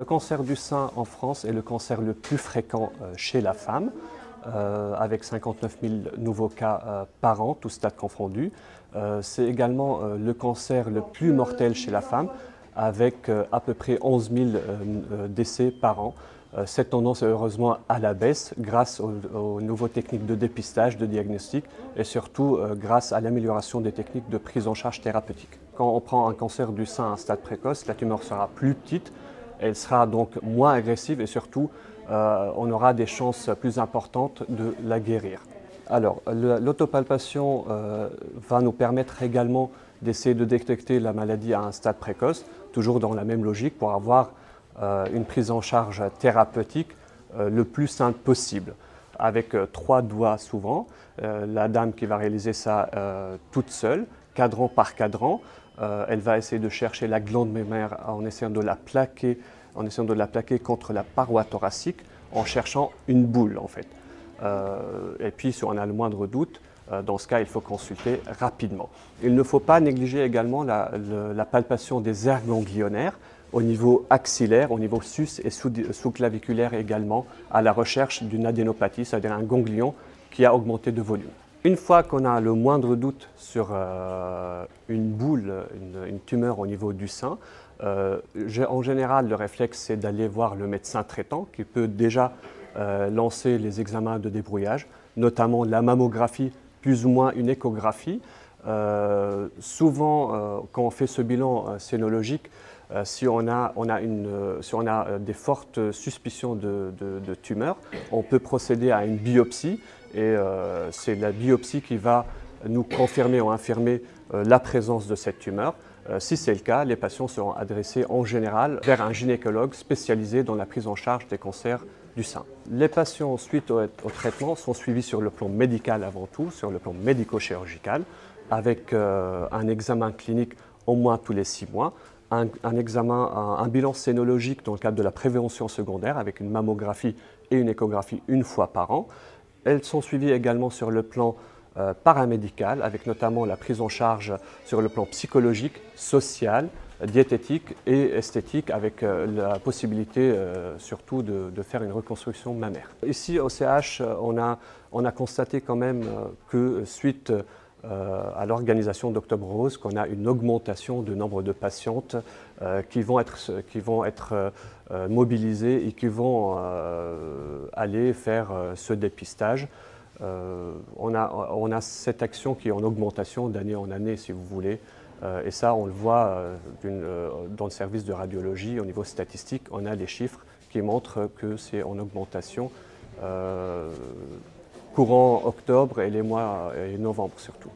cancer du sein en France est le cancer le plus fréquent chez la femme, avec 59 000 nouveaux cas par an, tous stades confondus. C'est également le cancer le plus mortel chez la femme, avec à peu près 11 000 décès par an. Cette tendance est heureusement à la baisse grâce aux nouvelles techniques de dépistage, de diagnostic et surtout grâce à l'amélioration des techniques de prise en charge thérapeutique. Quand on prend un cancer du sein à un stade précoce, la tumeur sera plus petite, elle sera donc moins agressive et surtout on aura des chances plus importantes de la guérir. Alors, l'autopalpation va nous permettre également d'essayer de détecter la maladie à un stade précoce, toujours dans la même logique pour avoir une prise en charge thérapeutique le plus simple possible, avec 3 doigts souvent. La dame qui va réaliser ça toute seule, cadran par cadran, elle va essayer de chercher la glande mammaire en essayant de la plaquer, contre la paroi thoracique, en cherchant une boule en fait. Et puis si on a le moindre doute, dans ce cas, il faut consulter rapidement. Il ne faut pas négliger également la palpation des aires ganglionnaires au niveau axillaire, au niveau sus et sous-claviculaire également, à la recherche d'une adénopathie, c'est-à-dire un ganglion qui a augmenté de volume. Une fois qu'on a le moindre doute sur une boule, une tumeur au niveau du sein, en général, le réflexe, c'est d'aller voir le médecin traitant qui peut déjà lancer les examens de débrouillage, notamment la mammographie, plus ou moins une échographie. Souvent, quand on fait ce bilan sénologique, si on a des fortes suspicions de tumeur, on peut procéder à une biopsie et c'est la biopsie qui va nous confirmer ou infirmer la présence de cette tumeur. Si c'est le cas, les patients seront adressés en général vers un gynécologue spécialisé dans la prise en charge des cancers du sein. Les patients suite au traitement sont suivis sur le plan médical avant tout, sur le plan médico-chirurgical, avec un examen clinique au moins tous les 6 mois, un bilan sénologique dans le cadre de la prévention secondaire avec une mammographie et une échographie une fois par an. Elles sont suivies également sur le plan paramédical, avec notamment la prise en charge sur le plan psychologique, social, diététique et esthétique, avec la possibilité surtout de faire une reconstruction mammaire. Ici au CH, on a constaté quand même que suite à l'organisation d'Octobre Rose, qu'on a une augmentation du nombre de patientes qui vont être mobilisées et qui vont aller faire ce dépistage. On a cette action qui est en augmentation d'année en année, si vous voulez, et ça, on le voit dans le service de radiologie, au niveau statistique, on a les chiffres qui montrent que c'est en augmentation courant octobre et les mois et novembre surtout.